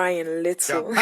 Ryan Little.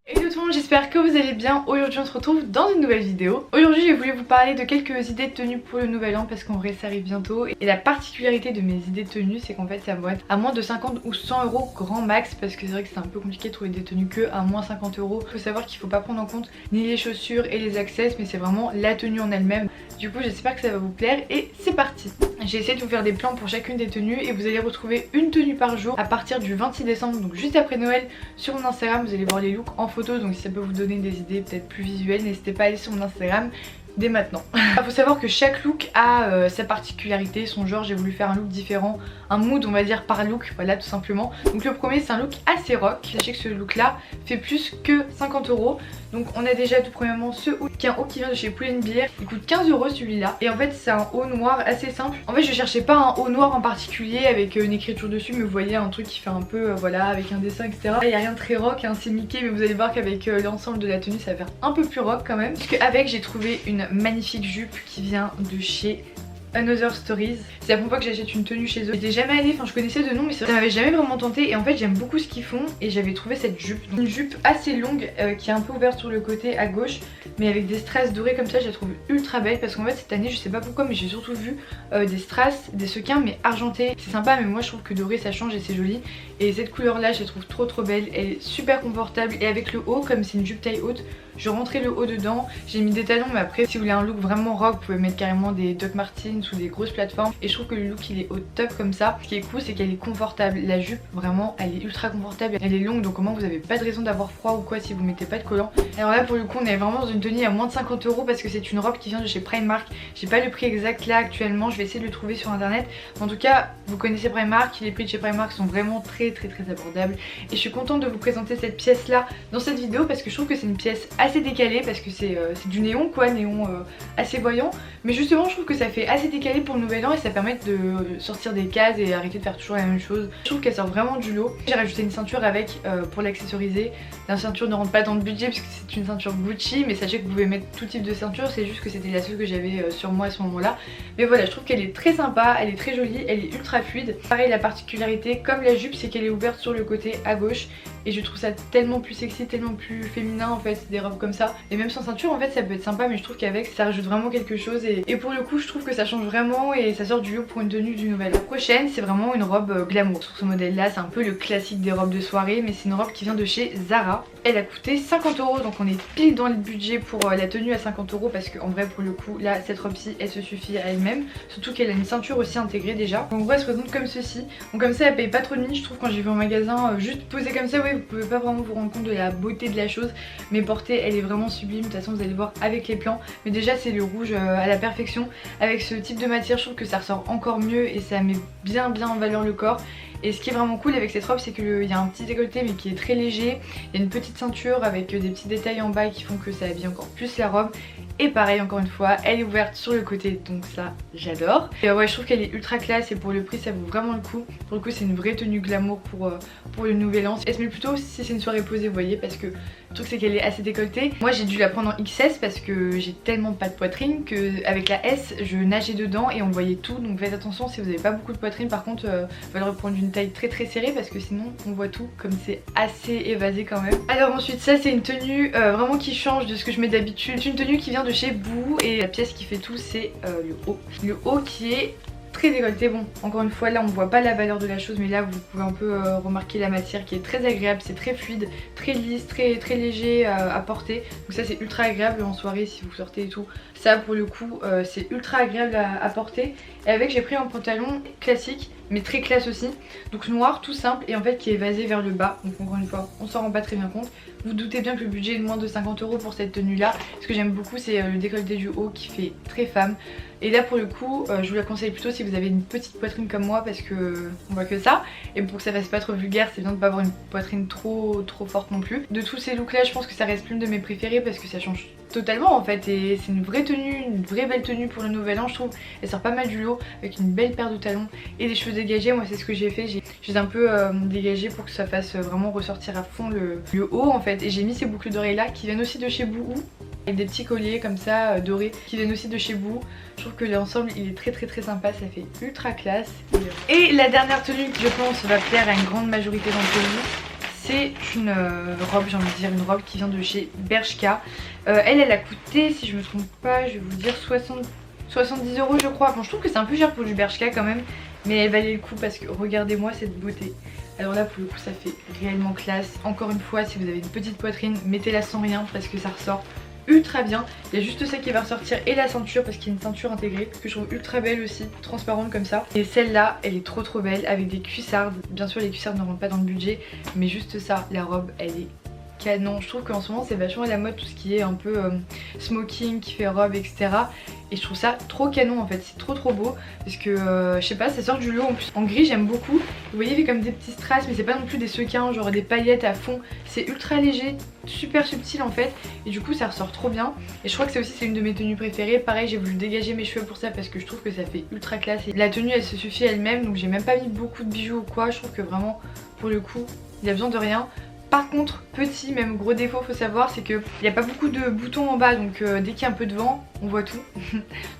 Hello tout le monde, j'espère que vous allez bien. Aujourd'hui on se retrouve dans une nouvelle vidéo. Aujourd'hui j'ai voulu vous parler de quelques idées de tenues pour le nouvel an parce qu'en vrai ça arrive bientôt. Et la particularité de mes idées de tenues c'est qu'en fait ça va être à moins de 50 ou 100 euros grand max. Parce que c'est vrai que c'est un peu compliqué de trouver des tenues que à moins 50 euros. Il faut savoir qu'il faut pas prendre en compte ni les chaussures et les accessoires, mais c'est vraiment la tenue en elle-même. Du coup j'espère que ça va vous plaire et c'est parti. J'ai essayé de vous faire des plans pour chacune des tenues et vous allez retrouver une tenue par jour à partir du 26 décembre, donc juste après Noël, sur mon Instagram. Vous allez voir les looks en photo, donc si ça peut vous donner des idées peut-être plus visuelles, n'hésitez pas à aller sur mon Instagram dès maintenant. Il faut savoir que chaque look a sa particularité, son genre. J'ai voulu faire un look différent, un mood on va dire par look, voilà tout simplement. Donc le premier c'est un look assez rock. Sachez que ce look là fait plus que 50 euros. Donc on a déjà tout premièrement ce haut qui est un haut qui vient de chez Pull&Bear. Il coûte 15 euros celui-là. Et en fait c'est un haut noir assez simple. En fait je cherchais pas un haut noir en particulier avec une écriture dessus, mais vous voyez un truc qui fait un peu voilà avec un dessin etc. Il n'y a rien de très rock, hein, c'est Mickey, mais vous allez voir qu'avec l'ensemble de la tenue ça va faire un peu plus rock quand même. Parce qu'avec j'ai trouvé une magnifique jupe qui vient de chez Another Stories. C'est la première fois que j'achète une tenue chez eux. J'étais jamais allée, enfin je connaissais de nom mais ça m'avait jamais vraiment tenté. Et en fait j'aime beaucoup ce qu'ils font et j'avais trouvé cette jupe. Donc, une jupe assez longue qui est un peu ouverte sur le côté à gauche, mais avec des strass dorés comme ça. Je la trouve ultra belle parce qu'en fait cette année je sais pas pourquoi mais j'ai surtout vu des strass, des sequins mais argentés. C'est sympa mais moi je trouve que doré ça change et c'est joli. Et cette couleur là je la trouve trop belle. Elle est super confortable et avec le haut, comme c'est une jupe taille haute, je rentrais le haut dedans. J'ai mis des talons mais après si vous voulez un look vraiment rock vous pouvez mettre carrément des Doc Martens ou des grosses plateformes. Et je trouve que le look il est au top comme ça. Ce qui est cool c'est qu'elle est confortable. La jupe vraiment elle est ultra confortable. Elle est longue donc au moins vous avez pas de raison d'avoir froid ou quoi si vous mettez pas de collant. Alors là pour le coup on est vraiment dans une tenue à moins de 50 euros parce que c'est une robe qui vient de chez Primark. J'ai pas le prix exact là actuellement, je vais essayer de le trouver sur internet. En tout cas vous connaissez Primark, les prix de chez Primark sont vraiment très abordables. Et je suis contente de vous présenter cette pièce là dans cette vidéo parce que je trouve que c'est une pièce assez décalée parce que c'est du néon quoi, néon assez voyant. Mais justement je trouve que ça fait assez décalé pour le nouvel an et ça permet de sortir des cases et arrêter de faire toujours la même chose. Je trouve qu'elle sort vraiment du lot. J'ai rajouté une ceinture avec pour l'accessoriser. La ceinture ne rentre pas dans le budget parce que c'est une ceinture Gucci, mais sachez que vous pouvez mettre tout type de ceinture, c'est juste que c'était la seule que j'avais sur moi à ce moment là. Mais voilà, je trouve qu'elle est très sympa, elle est très jolie, elle est ultra fluide. Pareil la particularité comme la jupe c'est qu'elle est ouverte sur le côté à gauche et je trouve ça tellement plus sexy, tellement plus féminin en fait, des robes comme ça. Et même sans ceinture en fait ça peut être sympa, mais je trouve qu'avec ça rajoute vraiment quelque chose et pour le coup je trouve que ça change vraiment et ça sort du lot pour une tenue du nouvel an. La prochaine c'est vraiment une robe glamour. Sur ce modèle là c'est un peu le classique des robes de soirée, mais c'est une robe qui vient de chez Zara. Elle a coûté 50 euros, donc on est pile dans le budget pour la tenue à 50 euros parce qu'en vrai pour le coup là cette robe ci elle se suffit à elle-même, surtout qu'elle a une ceinture aussi intégrée déjà. Donc en gros elle se présente comme ceci, donc comme ça elle paye pas trop de mine je trouve. Quand j'ai vu en magasin juste posée comme ça, oui vous pouvez pas vraiment vous rendre compte de la beauté de la chose, mais portée elle est vraiment sublime. De toute façon vous allez voir avec les plans, mais déjà c'est le rouge à la perfection. Avec ce type de matière je trouve que ça ressort encore mieux et ça met bien en valeur le corps. Et ce qui est vraiment cool avec cette robe c'est qu'il y a un petit décolleté mais qui est très léger. Il y a une petite ceinture avec des petits détails en bas qui font que ça habille encore plus la robe. Et pareil encore une fois elle est ouverte sur le côté, donc ça j'adore. Et ouais je trouve qu'elle est ultra classe et pour le prix ça vaut vraiment le coup. Pour le coup c'est une vraie tenue glamour pour le nouvel an. Elle se met plutôt si c'est une soirée posée vous voyez, parce que le truc c'est qu'elle est assez décolletée. Moi j'ai dû la prendre en XS parce que j'ai tellement pas de poitrine que avec la S je nageais dedans et on voyait tout. Donc faites attention si vous avez pas beaucoup de poitrine. Par contre il faudrait prendre une taille très serrée parce que sinon on voit tout, comme c'est assez évasé quand même. Alors ensuite ça c'est une tenue vraiment qui change de ce que je mets d'habitude. C'est une tenue qui vient de chez Boo et la pièce qui fait tout c'est le haut. Le haut qui est très décolleté. Bon encore une fois là on voit pas la valeur de la chose, mais là vous pouvez un peu remarquer la matière qui est très agréable. C'est très fluide, très lisse, très léger à porter. Donc ça c'est ultra agréable en soirée si vous sortez et tout. Ça pour le coup c'est ultra agréable à porter. Et avec j'ai pris un pantalon classique mais très classe aussi, donc noir tout simple et en fait qui est évasé vers le bas. Donc encore une fois on s'en rend pas très bien compte. Vous doutez bien que le budget est de moins de 50 euros pour cette tenue là. Ce que j'aime beaucoup c'est le décolleté du haut qui fait très femme. Et là pour le coup je vous la conseille plutôt si vous avez une petite poitrine comme moi parce que on voit que ça. Et pour que ça fasse pas trop vulgaire c'est bien de pas avoir une poitrine trop forte non plus. De tous ces looks là je pense que ça reste l'une de mes préférées parce que ça change totalement en fait. Et c'est une vraie tenue, une vraie belle tenue pour le nouvel an je trouve. Elle sort pas mal du lot avec une belle paire de talons et des cheveux dégagés. Moi c'est ce que j'ai fait, j'ai un peu dégagé pour que ça fasse vraiment ressortir à fond le haut en fait. Et j'ai mis ces boucles d'oreilles là qui viennent aussi de chez Boo. avec des petits colliers comme ça dorés qui viennent aussi de chez Boo. Je trouve que l'ensemble il est très sympa, ça fait ultra classe. Et la dernière tenue qui je pense va plaire à une grande majorité d'entre vous, c'est une robe, j'ai envie de dire une robe qui vient de chez Bershka. Elle a coûté, si je me trompe pas, je vais vous dire 70 € je crois. Bon, je trouve que c'est un peu cher pour du Bershka quand même, mais elle valait le coup parce que regardez-moi cette beauté. Alors là pour le coup ça fait réellement classe. Encore une fois, si vous avez une petite poitrine, mettez-la sans rien parce que ça ressort ultra bien. Il y a juste ça qui va ressortir et la ceinture parce qu'il y a une ceinture intégrée que je trouve ultra belle aussi, transparente comme ça. Et celle-là elle est trop belle avec des cuissardes. Bien sûr les cuissardes ne rentrent pas dans le budget, mais juste ça, la robe elle est canon. Je trouve qu'en ce moment c'est vachement à la mode tout ce qui est un peu smoking, qui fait robe, etc. Et je trouve ça trop canon en fait, c'est trop beau parce que je sais pas, ça sort du lot en plus. En gris j'aime beaucoup, vous voyez il fait comme des petits strass mais c'est pas non plus des sequins, genre des paillettes à fond. C'est ultra léger, super subtil en fait et du coup ça ressort trop bien. Et je crois que c'est une de mes tenues préférées. Pareil, j'ai voulu dégager mes cheveux pour ça parce que je trouve que ça fait ultra classe. Et la tenue elle se suffit elle-même, donc j'ai même pas mis beaucoup de bijoux ou quoi. Je trouve que vraiment pour le coup il y a besoin de rien. Par contre, petit, même gros défaut faut savoir, c'est qu'il n'y a pas beaucoup de boutons en bas, donc dès qu'il y a un peu de vent, on voit tout.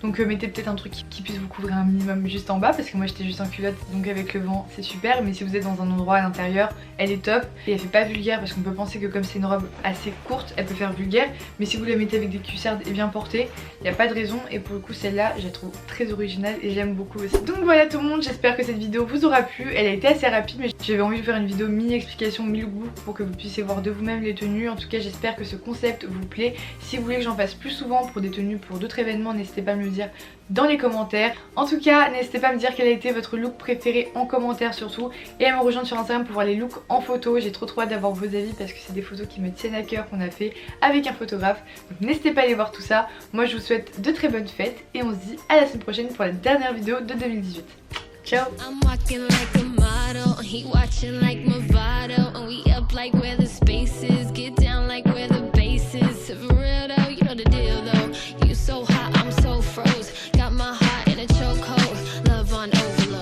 Donc mettez peut-être un truc qui puisse vous couvrir un minimum juste en bas, parce que moi j'étais juste en culotte, donc avec le vent c'est super. Mais si vous êtes dans un endroit à l'intérieur, elle est top. Et elle fait pas vulgaire, parce qu'on peut penser que comme c'est une robe assez courte, elle peut faire vulgaire. Mais si vous la mettez avec des cuissardes et bien portées, il n'y a pas de raison. Et pour le coup celle-là, je la trouve très originale et j'aime beaucoup aussi. Donc voilà tout le monde, j'espère que cette vidéo vous aura plu. Elle a été assez rapide, mais j'avais envie de faire une vidéo mini explication, mini lookbook pour que vous puissiez voir de vous-même les tenues. En tout cas j'espère que ce concept vous plaît. Si vous voulez que j'en fasse plus souvent pour des tenues pour d'autres événements, n'hésitez pas à me le dire dans les commentaires. En tout cas n'hésitez pas à me dire quel a été votre look préféré en commentaire surtout, et à me rejoindre sur Instagram pour voir les looks en photo. J'ai trop hâte d'avoir vos avis parce que c'est des photos qui me tiennent à cœur qu'on a fait avec un photographe. Donc n'hésitez pas à aller voir tout ça. Moi je vous souhaite de très bonnes fêtes et on se dit à la semaine prochaine pour la dernière vidéo de 2018. Ciao. I'm walking like a model, he watching like Movado, and we up like where the space is, get down like where the base is. For real though, you know the deal though, you so hot.